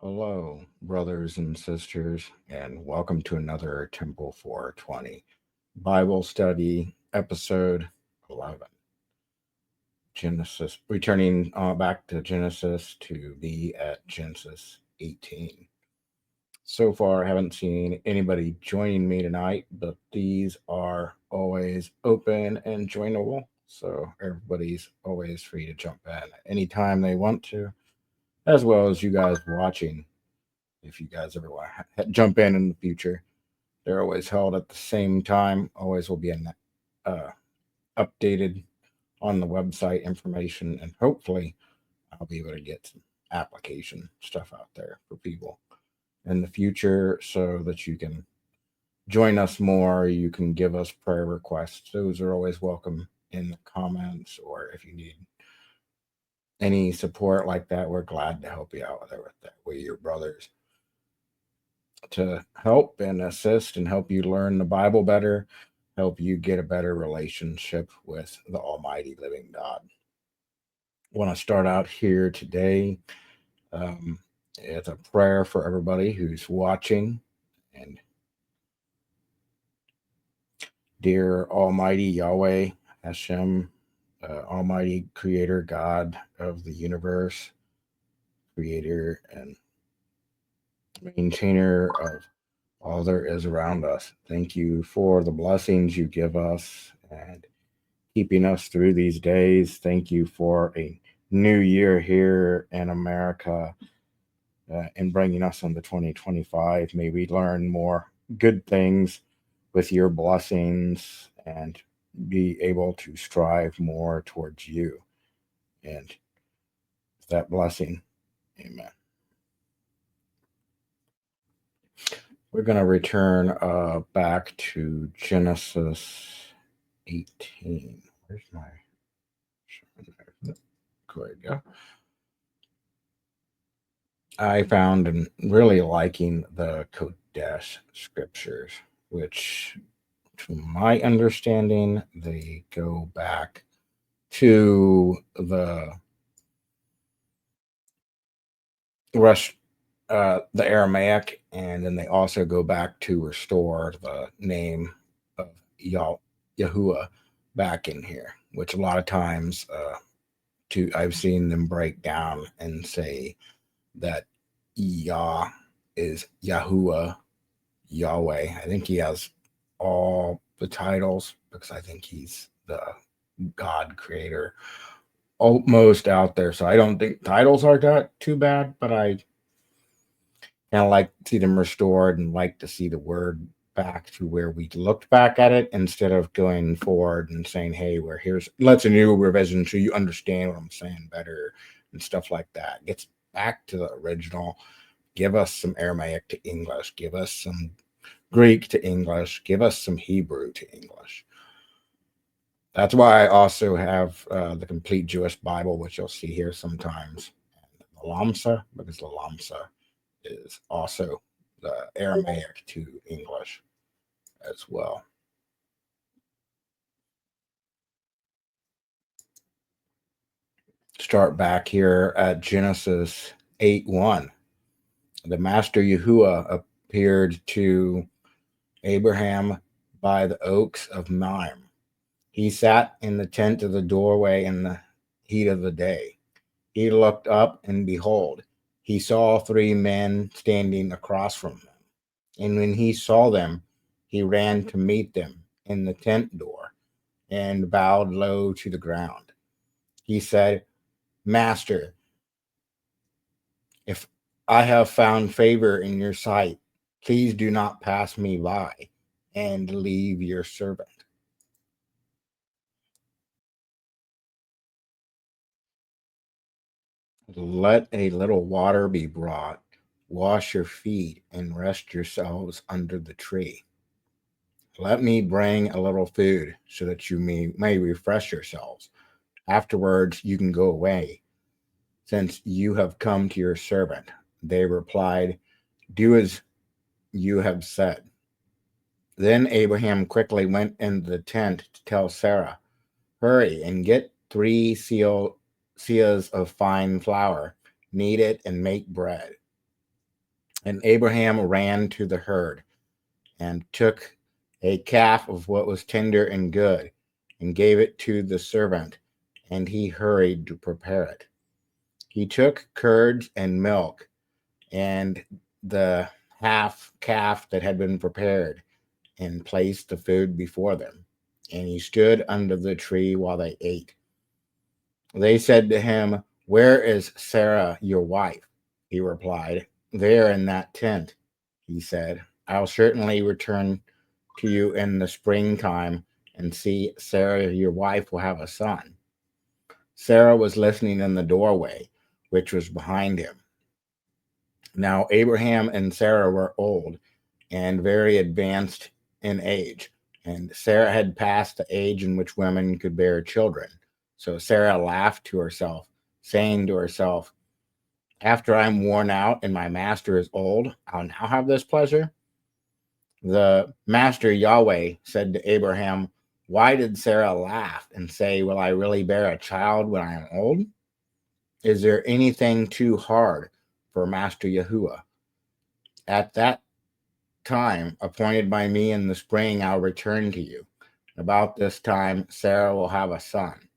Hello, brothers and sisters, and welcome to another Temple 420 Bible study, episode 11. Genesis, returning back to Genesis to be at Genesis 18. So far, I haven't seen anybody joining me tonight, but these are always open and joinable. So everybody's always free to jump in anytime they want to, as well as you guys watching if you guys ever want to jump in the future. They're always held at the same time. Always will be uh, updated on the website information, and hopefully, I'll be able to get some application stuff out there for people in the future so that you can join us more. You can give us prayer requests. Those are always welcome in the comments, or if you need any support like that, we're glad to help you out with that. We're your brothers to help and assist and help you learn the Bible better, help you get a better relationship with the Almighty Living God. I want to start out here today. Um, it's a prayer for everybody who's watching. And dear Almighty Yahweh, Hashem, Almighty Creator, God of the universe, Creator and maintainer of all there is around us. Thank you for the blessings you give us and keeping us through these days. Thank you for a new year here in America and bringing us into 2025. May we learn more good things with your blessings and be able to strive more towards you. And that blessing, amen. We're going to return back to Genesis 18. Where's my... There we go. I found and really liking the Kodesh scriptures, which, to my understanding, they go back to the the Aramaic, and then they also go back to restore the name of Yahuwah back in here, which a lot of times I've seen them break down and say that Yah is Yahuwah, Yahweh. I think he has all the titles because I think he's the God creator almost out there. So I don't think titles are that too bad, but I kind of like to see them restored and like to see the word back to where we looked back at it instead of going forward and saying, hey, let's a new revision so you understand what I'm saying better and stuff like that. Gets back to the original. Give us some Aramaic to English. Give us some Greek to English. Give us some Hebrew to English. That's why I also have the complete Jewish Bible, which you'll see here sometimes. And the Lamsa, because the Lamsa is also the Aramaic to English as well. Start back here at Genesis 8:1. The Master Yahuwah appeared to Abraham by the oaks of Mamre. He sat in the tent of the doorway in the heat of the day. He looked up, and behold, he saw three men standing across from him. And when he saw them, he ran to meet them in the tent door and bowed low to the ground. He said, Master, if I have found favor in your sight, please do not pass me by and leave your servant. Let a little water be brought. Wash your feet and rest yourselves under the tree. Let me bring a little food so that you may refresh yourselves. Afterwards, you can go away, since you have come to your servant. They replied, do as you have said. Then Abraham quickly went into the tent to tell Sarah, hurry and get 3 seahs of fine flour, knead it and make bread. And Abraham ran to the herd and took a calf of what was tender and good, and gave it to the servant, and he hurried to prepare it. He took curds and milk, and the half calf that had been prepared, and placed the food before them. And he stood under the tree while they ate. They said to him, "Where is Sarah, your wife?" He replied, "There in that tent." He said, "I'll certainly return to you in the springtime, and see, Sarah, your wife, will have a son." Sarah was listening in the doorway, which was behind him. Now Abraham and Sarah were old and very advanced in age, and Sarah had passed the age in which women could bear children. So Sarah laughed to herself, saying to herself, "After I'm worn out and my master is old, I'll now have this pleasure." The master Yahweh said to Abraham, "Why did Sarah laugh and say, 'Will I really bear a child when I am old?' Is there anything too hard for Master Yahuwah? At that time appointed by me in the spring, I'll return to you. About this time, Sarah will have a son."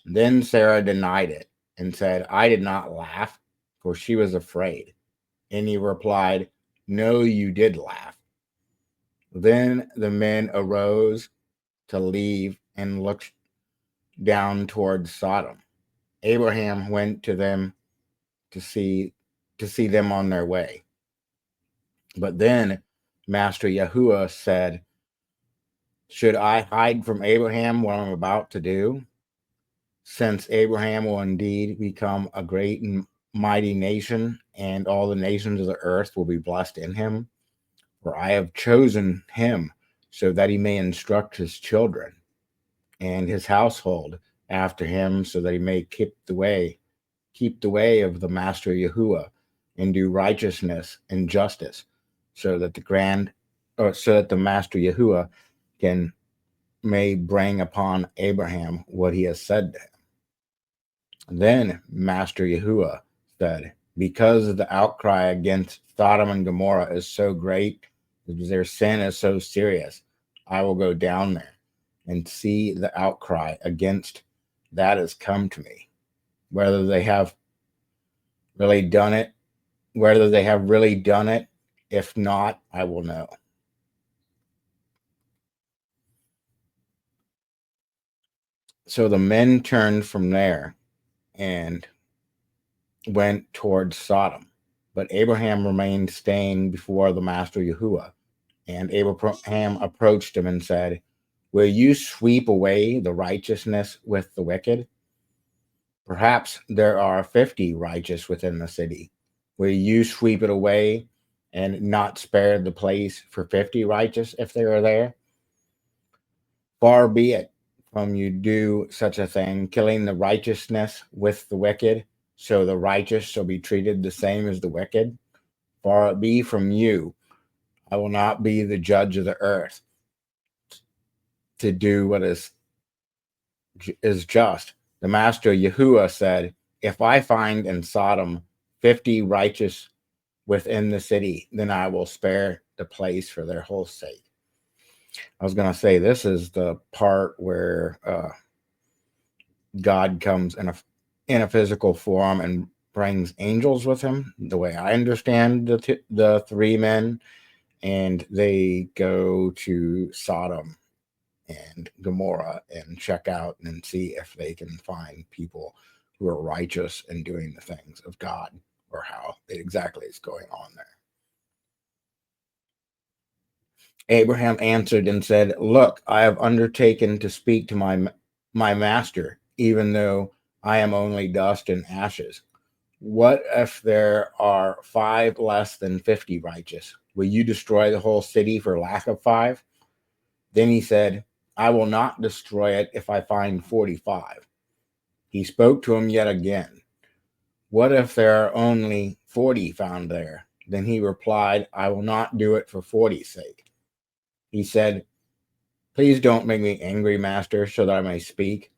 Then Sarah denied it and said, "I did not laugh," for she was afraid. And he replied, "No, you did laugh." Then the men arose to leave and looked down towards Sodom. Abraham went to them to see them on their way. But then Master Yahuwah said, "Should I hide from Abraham what I'm about to do? Since Abraham will indeed become a great and mighty nation, and all the nations of the earth will be blessed in him. For I have chosen him so that he may instruct his children and his household after him, so that he may keep the way of the Master Yahuwah, and do righteousness and justice, so that the Master Yahuwah can may bring upon Abraham what he has said to him." Then Master Yahuwah said, "Because the outcry against Sodom and Gomorrah is so great, their sin is so serious, I will go down there and see the outcry against that has come to me, whether they have really done it, If not, I will know." So the men turned from there and went towards Sodom. But Abraham remained staying before the Master Yahuwah. And Abraham approached him and said, "Will you sweep away the righteousness with the wicked? Perhaps there are 50 righteous within the city. Will you sweep it away and not spare the place for 50 righteous if they are there? Far be it from you do such a thing, killing the righteousness with the wicked, so the righteous shall be treated the same as the wicked. Far it be from you. I will not be the judge of the earth to do what is just." The Master Yahuwah said, "If I find in Sodom 50 righteous within the city, then I will spare the place for their whole sake." I was going to say, this is the part where God comes in a physical form and brings angels with him, the way I understand the three men, and they go to Sodom and Gomorrah and check out and see if they can find people who are righteous and doing the things of God, or how exactly is going on there. Abraham answered and said, "Look, I have undertaken to speak to my master, even though I am only dust and ashes. What if there are 5 less than 50 righteous? Will you destroy the whole city for lack of 5? Then he said, "I will not destroy it if I find 45. He spoke to him yet again. "What if there are only 40 found there?" Then he replied, "I will not do it for 40's sake. He said, "Please don't make me angry, master, so that I may speak.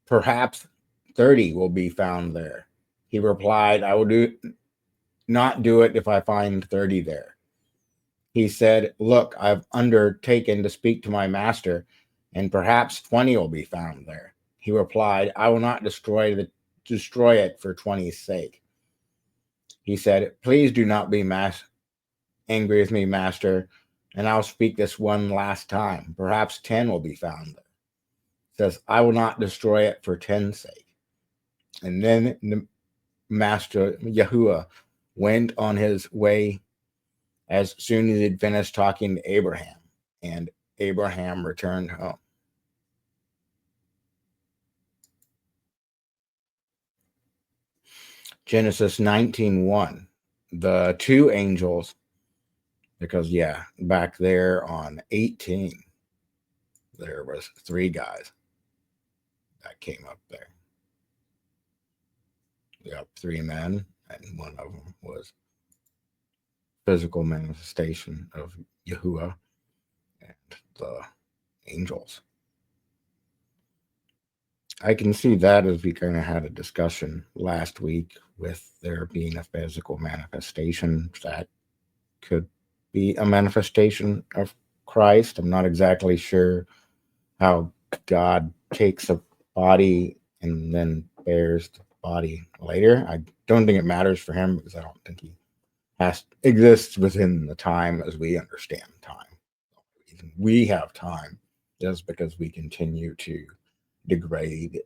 Perhaps 30 will be found there." He replied, not do it if I find 30 there. He said, Look, I've undertaken to speak to my master, and perhaps 20 will be found there. He replied, I will not destroy it for 20's sake. He said, Please do not be angry with me, master, and I'll speak this one last time. Perhaps 10 will be found there. He says, I will not destroy it for 10's sake. And then the master Yahuwah went on his way as soon as he'd finished talking to Abraham, and Abraham returned home. Genesis 19:1. The two angels, because back there on 18, there was three guys that came up there. Yep, three men, and one of them was physical manifestation of Yahuwah and the angels. I can see that as we kind of had a discussion last week with there being a physical manifestation that could be a manifestation of Christ. I'm not exactly sure how God takes a body and then bears the body later. I don't think it matters for him because I don't think he exists within the time as we understand time. We have time just because we continue to degrade,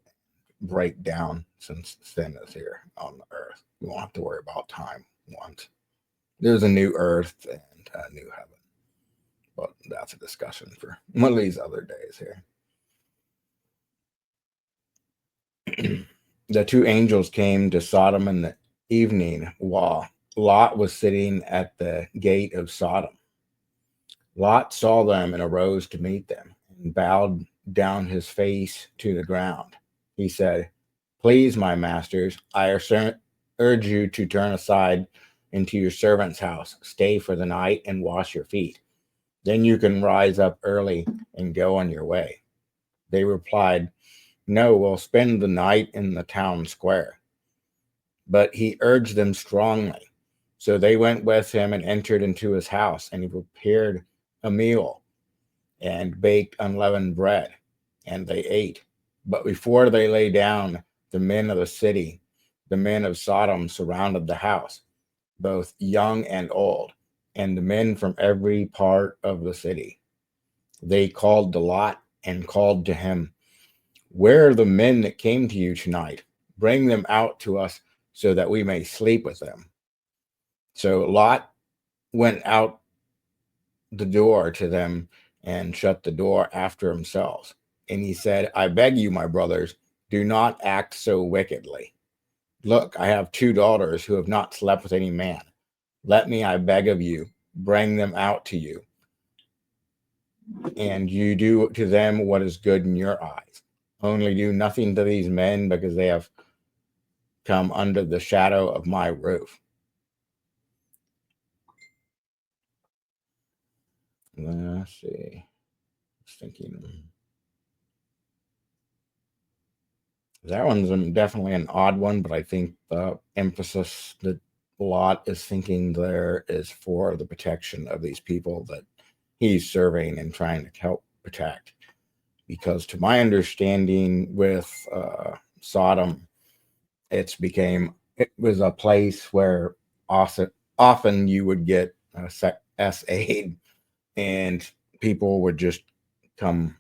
break down since sin is here on the earth. We won't have to worry about time once there's a new earth and a new heaven. But that's a discussion for one of these other days here. The two angels came to Sodom in the evening while Lot was sitting at the gate of Sodom. Lot saw them and arose to meet them and bowed down his face to the ground. He said, Please, my masters, I urge you to turn aside into your servant's house, stay for the night, and wash your feet. Then you can rise up early and go on your way. They replied, No, we'll spend the night in the town square. But he urged them strongly. So they went with him and entered into his house, and he prepared a meal and baked unleavened bread, and they ate. But before they lay down, the men of the city, the men of Sodom, surrounded the house, both young and old, and the men from every part of the city. They called to Lot and called to him, Where are the men that came to you tonight? Bring them out to us so that we may sleep with them. So Lot went out the door to them and shut the door after himself. And he said, I beg you, my brothers, do not act so wickedly. Look, I have two daughters who have not slept with any man. Let me, I beg of you, bring them out to you, and you do to them what is good in your eyes. Only do nothing to these men because they have come under the shadow of my roof. Let's see. I was thinking that one's definitely an odd one, but I think the emphasis that Lot is thinking there is for the protection of these people that he's serving and trying to help protect. Because to my understanding with Sodom, it was a place where often you would get aid and people would just come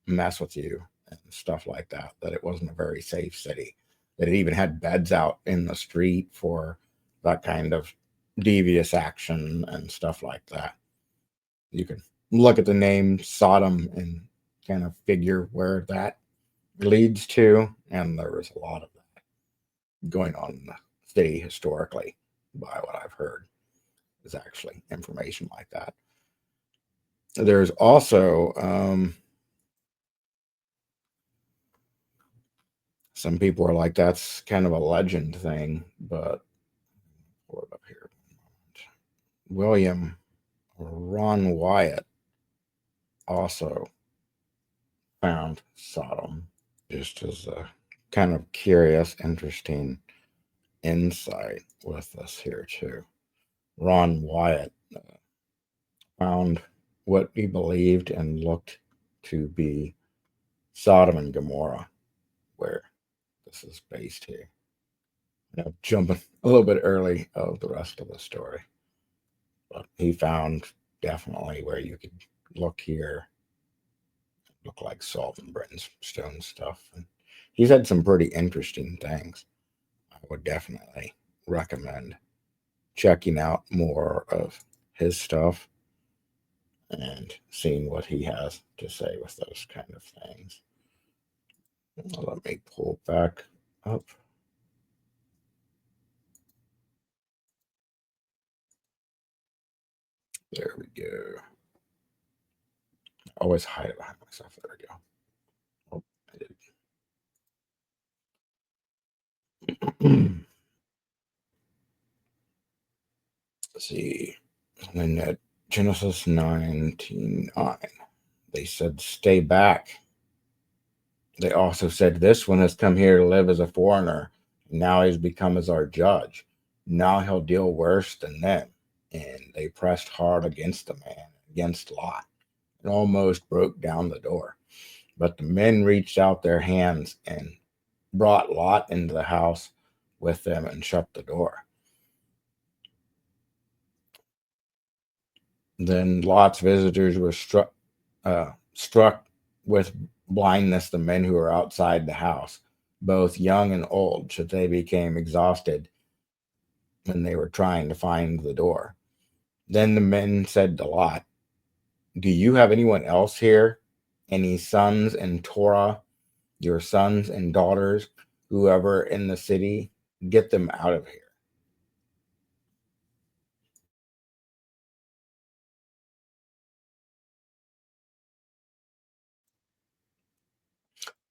mess with you and stuff like that. That it wasn't a very safe city. That it even had beds out in the street for that kind of devious action and stuff like that. You can look at the name Sodom and kind of figure where that leads to, and there was a lot of that going on in the city historically, by what I've heard, is actually information like that. There's also some people are like, that's kind of a legend thing, but pull it up here. William Ron Wyatt also found Sodom, just as a kind of curious, interesting insight with us here too. Ron Wyatt found what he believed and looked to be Sodom and Gomorrah, where this is based here. Jumping a little bit early of the rest of the story, but he found definitely where you could look here, look like salt and brimstone stuff. And he's had some pretty interesting things. I would definitely recommend checking out more of his stuff and seeing what he has to say with those kind of things. Let me pull back up. There we go. Always hide it behind myself. There we go. Oh, I did. Let's see. And then at Genesis 19:9, they said, "Stay back." They also said, "This one has come here to live as a foreigner. Now he's become as our judge. Now he'll deal worse than them." And they pressed hard against the man, against Lot, and almost broke down the door. But the men reached out their hands and brought Lot into the house with them and shut the door. Then Lot's visitors were struck with blindness, the men who were outside the house, both young and old, so they became exhausted when they were trying to find the door. Then the men said to Lot, "Do you have anyone else here? Any sons in Torah, your sons and daughters, whoever in the city? Get them out of here."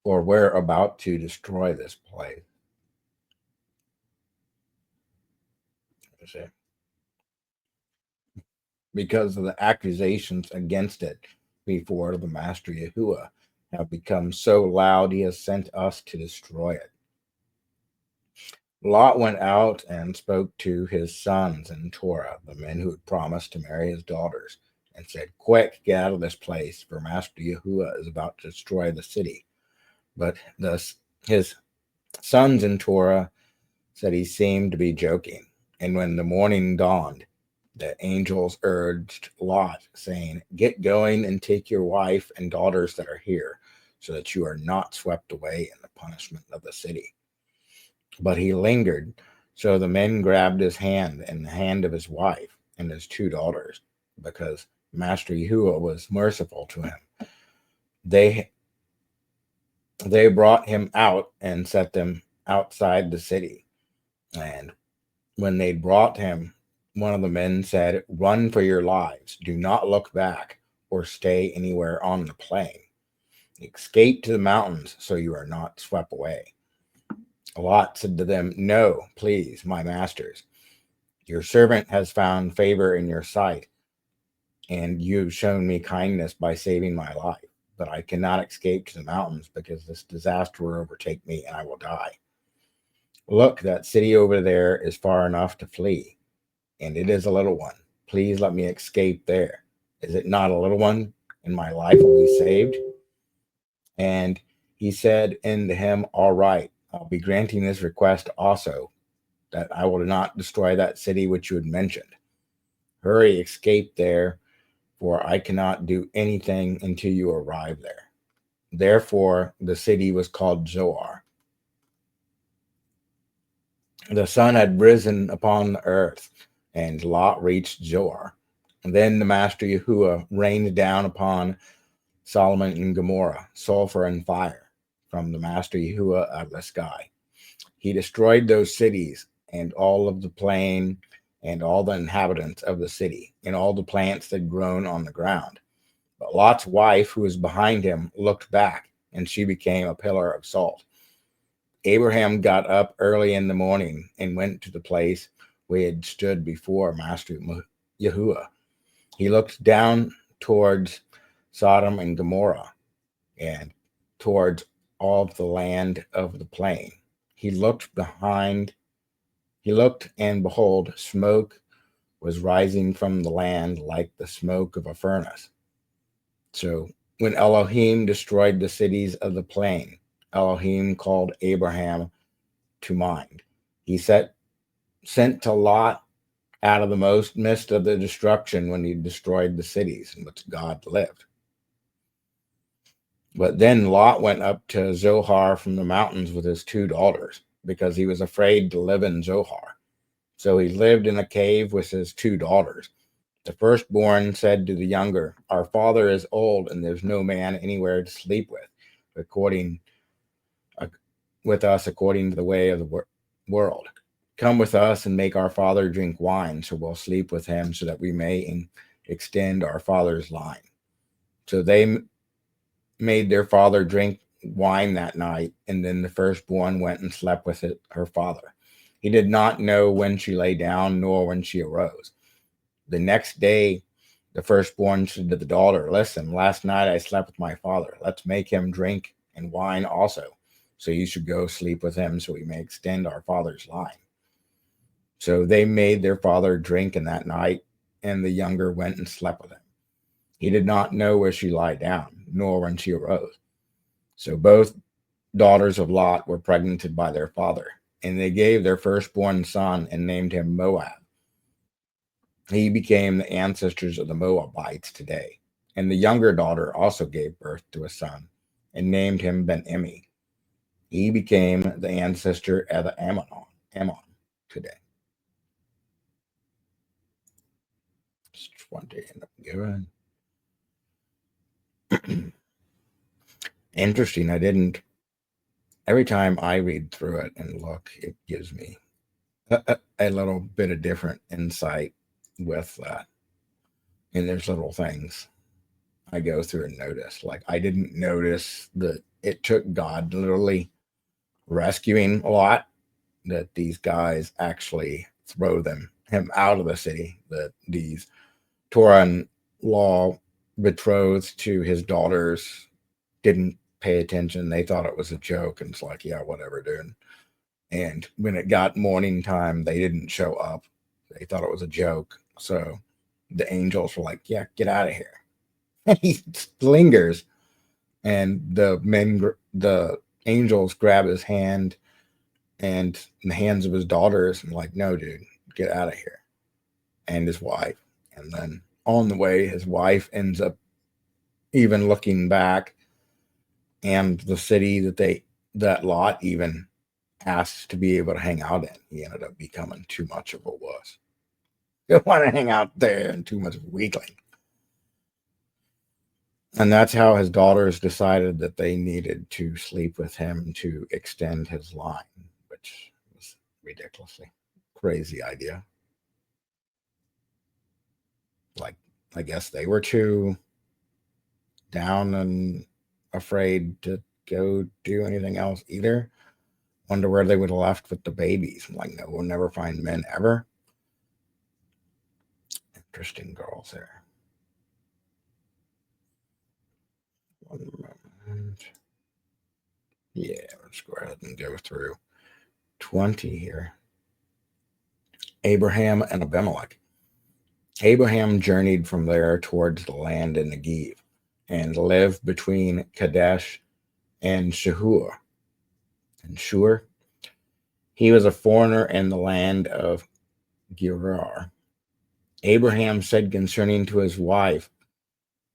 For we're about to destroy this place. Because of the accusations against it before the master Yahuwah have become so loud, he has sent us to destroy it. Lot went out and spoke to his sons in Torah, the men who had promised to marry his daughters, and said, "Quick, get out of this place, for Master Yahuwah is about to destroy the city." But his sons in Torah said he seemed to be joking. And when the morning dawned, the angels urged Lot, saying, "Get going and take your wife and daughters that are here, so that you are not swept away in the punishment of the city." But he lingered. So the men grabbed his hand and the hand of his wife and his two daughters, because Master Yahuwah was merciful to him. They they brought him out and set them outside the city. And when they brought him, one of the men said, "Run for your lives. Do not look back or stay anywhere on the plain. Escape to the mountains so you are not swept away." Lot said to them, "No, please, my masters. Your servant has found favor in your sight, and you've shown me kindness by saving my life. But I cannot escape to the mountains because this disaster will overtake me and I will die. Look, that city over there is far enough to flee, and it is a little one. Please let me escape there. Is it not a little one, and my life will be saved?" And he said unto him, "All right, I'll be granting this request also, that I will not destroy that city which you had mentioned. Hurry, escape there, for I cannot do anything until you arrive there." Therefore, the city was called Zoar. The sun had risen upon the earth, and Lot reached Zoar. And then the Master Yahuwah rained down upon Solomon and Gomorrah sulfur and fire from the Master Yahuwah out of the sky. He destroyed those cities and all of the plain and all the inhabitants of the city and all the plants that had grown on the ground. But Lot's wife, who was behind him, looked back, and she became a pillar of salt. Abraham got up early in the morning and went to the place where he had stood before Master Yahuwah. He looked down towards Sodom and Gomorrah and towards all the land of the plain. He looked behind, he looked, and behold, smoke was rising from the land like the smoke of a furnace. So when Elohim destroyed the cities of the plain, Elohim called Abraham to mind. He sent to Lot out of the most midst of the destruction when he destroyed the cities in which God lived. But then Lot went up to Zohar from the mountains with his 2 daughters because he was afraid to live in Zohar. So he lived in a cave with his 2 daughters. The firstborn said to the younger, "Our father is old, and there's no man anywhere to sleep according with us according to the way of the world. Come with us and make our father drink wine, so we'll sleep with him, so that we may extend our father's line." So they made their father drink wine that night, and then the firstborn went and slept with her father. He did not know when she lay down, nor when she arose. The next day, the firstborn said to the daughter, "Listen, last night I slept with my father. Let's make him drink and wine also. So you should go sleep with him, so we may extend our father's line." So they made their father drink in that night, and the younger went and slept with him. He did not know where she lay down, nor when she arose. So both daughters of Lot were pregnant by their father, and they gave their firstborn son and named him Moab. He became the ancestors of the Moabites today. And the younger daughter also gave birth to a son and named him Ben-Emi. He became the ancestor of the Ammon today. Just one day end up good. Interesting. Every time I read through it and look, it gives me a little bit of different insight with that. And there's little things I go through and notice. Like, I didn't notice that it took God literally rescuing Lot, that these guys actually throw him out of the city, that these Torah and law betrothed to his daughters didn't pay attention. They thought it was a joke, and it's like, yeah, whatever, dude. And when it got morning time, they didn't show up. They thought it was a joke. So the angels were like, yeah, get out of here. And he lingers, and the angels grab his hand and in the hands of his daughters and like, no, dude, get out of here. And his wife. And then on the way, his wife ends up even looking back, and the city that Lot even asked to be able to hang out in, he ended up becoming too much of a wuss. Don't want to hang out there, and too much of a weakling. And that's how his daughters decided that they needed to sleep with him to extend his line, which was ridiculously crazy idea. Like, I guess they were too down and afraid to go do anything else either. Wonder where they would have left with the babies. I'm like, no, we'll never find men ever. Interesting girls there. One moment. Yeah, let's go ahead and go through 20 here. Abraham and Abimelech. Abraham journeyed from there towards the land in Negev and lived between Kadesh and Shur. He was a foreigner in the land of Gerar. Abraham said concerning to his wife,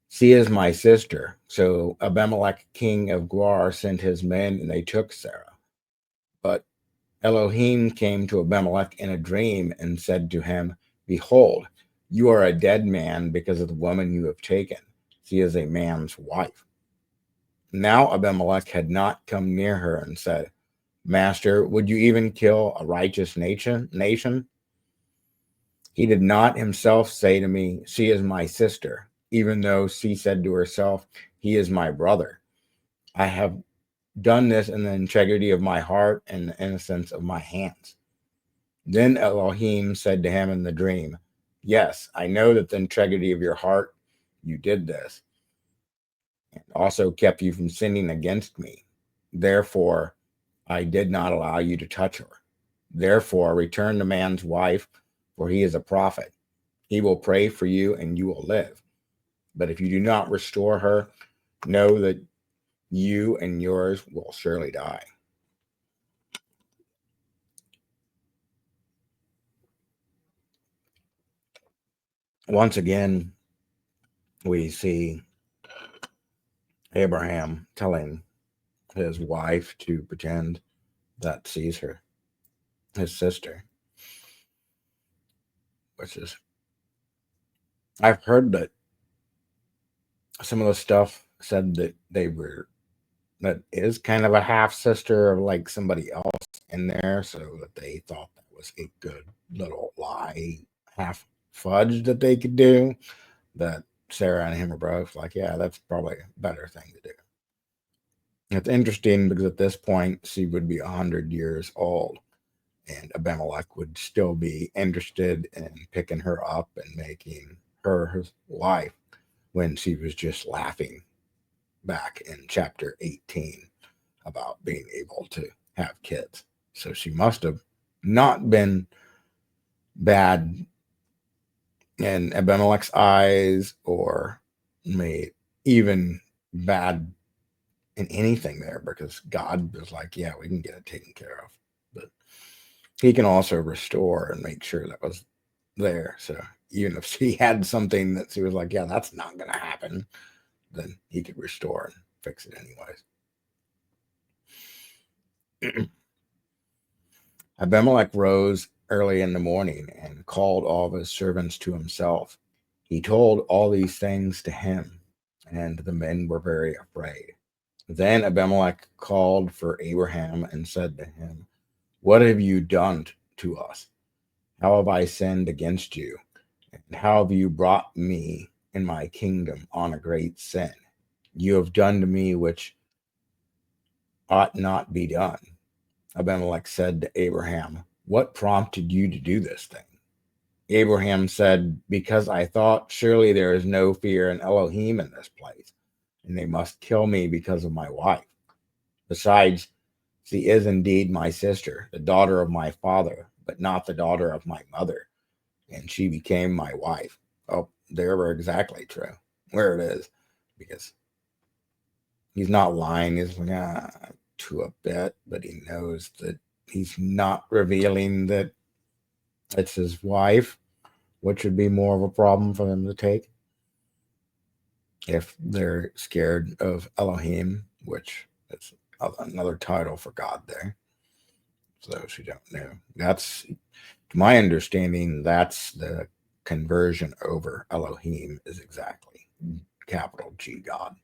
"She is my sister." So Abimelech, king of Gerar, sent his men, and they took Sarah. But Elohim came to Abimelech in a dream and said to him, "Behold, you are a dead man because of the woman you have taken. She is a man's wife." Now Abimelech had not come near her and said, "Master, would you even kill a righteous nation? He did not himself say to me, 'She is my sister,' even though she said to herself, 'He is my brother.' I have done this in the integrity of my heart and the innocence of my hands." Then Elohim said to him in the dream, "Yes, I know that the integrity of your heart you did this, and also kept you from sinning against me. Therefore, I did not allow you to touch her. Therefore, return the man's wife, for he is a prophet. He will pray for you and you will live. But if you do not restore her, know that you and yours will surely die. Once again, we see Abraham telling his wife to pretend that sees her, his sister, which is, I've heard that some of the stuff said that that is kind of a half sister of like somebody else in there, so that they thought that was a good little lie, half fudge that they could do. That Sarah and him are both like, yeah, that's probably a better thing to do. It's interesting because at this point she would be 100 years old, and Abimelech would still be interested in picking her up and making her his wife when she was just laughing back in chapter 18 about being able to have kids. So she must have not been bad in Abimelech's eyes, or made even bad in anything there, because God was like, yeah, we can get it taken care of. But he can also restore and make sure that was there. So even if she had something that she was like, yeah, that's not going to happen, then he could restore and fix it anyways. Abimelech rose early in the morning and called all of his servants to himself. He told all these things to him, and the men were very afraid. Then Abimelech called for Abraham and said to him, what have you done to us? How have I sinned against you? And how have you brought me and my kingdom on a great sin? You have done to me which ought not be done. Abimelech said to Abraham, what prompted you to do this thing? Abraham said, because I thought, surely there is no fear in Elohim in this place, and they must kill me because of my wife. Besides, she is indeed my sister, the daughter of my father, but not the daughter of my mother, and she became my wife. Oh, they were exactly true. Where it is, because he's not lying. He's like, to a bit, but he knows that he's not revealing that it's his wife, which would be more of a problem for them to take if they're scared of Elohim, which is another title for God there. For those who don't know, that's, to my understanding, that's the conversion over Elohim is exactly capital G God.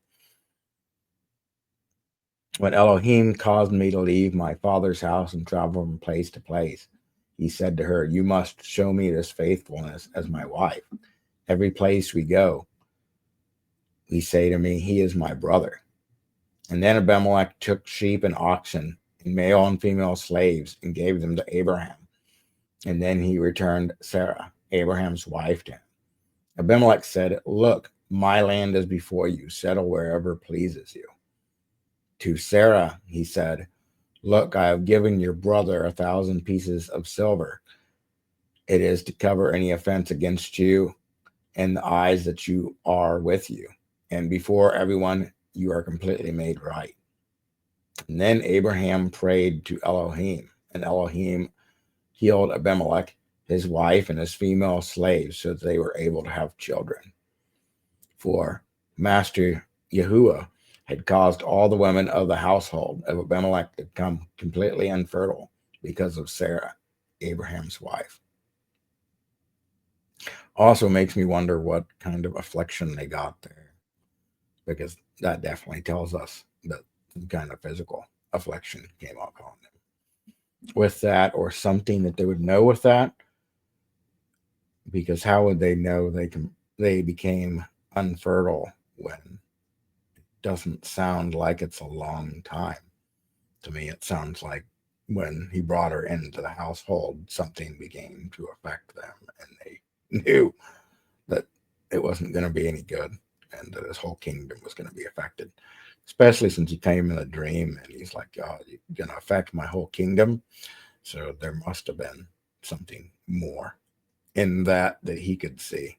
When Elohim caused me to leave my father's house and travel from place to place, he said to her, you must show me this faithfulness as my wife. Every place we go, we say to me, he is my brother. And then Abimelech took sheep and oxen and male and female slaves and gave them to Abraham. And then he returned Sarah, Abraham's wife, to him. Abimelech said, look, my land is before you. Settle wherever pleases you. To Sarah, he said, look, I have given your brother 1,000 pieces of silver. It is to cover any offense against you and the eyes that you are with you. And before everyone, you are completely made right. And then Abraham prayed to Elohim, and Elohim healed Abimelech, his wife, and his female slaves, so that they were able to have children. For Master Yahuwah had caused all the women of the household of Abimelech to become completely infertile because of Sarah, Abraham's wife. Also makes me wonder what kind of affliction they got there, because that definitely tells us that some kind of physical affliction came upon them with that, or something that they would know with that, because how would they know they became unfertile when it doesn't sound like it's a long time? To me, it sounds like when he brought her into the household, something began to affect them, and they knew that it wasn't going to be any good, and that his whole kingdom was going to be affected. Especially since he came in a dream and he's like, oh, you're going to affect my whole kingdom. So there must have been something more in that he could see.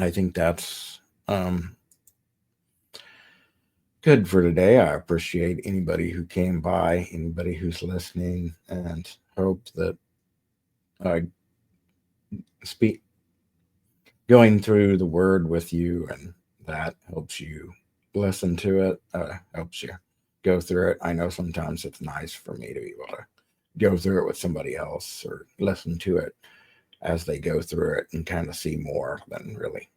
I think that's good for today. I appreciate anybody who came by, anybody who's listening, and hope that I speak going through the word with you, and that helps you listen to it, helps you go through it. I know sometimes it's nice for me to be able to go through it with somebody else or listen to it as they go through it and kind of see more than really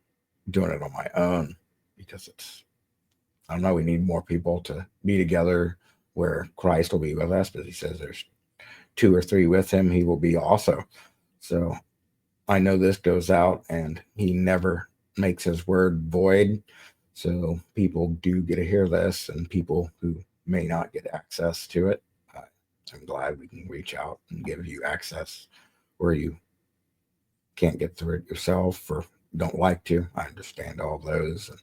doing it on my own, because it's, I don't know, we need more people to be together where Christ will be with us, but he says there's two or three with him, he will be also. So I know this goes out and he never makes his word void. So people do get to hear this, and people who may not get access to it, I'm glad we can reach out and give you access where you can't get through it yourself or don't like to. I understand all those, and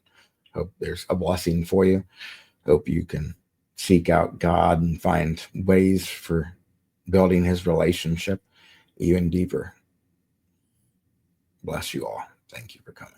hope there's a blessing for you. Hope you can seek out God and find ways for building his relationship even deeper. Bless you all. Thank you for coming.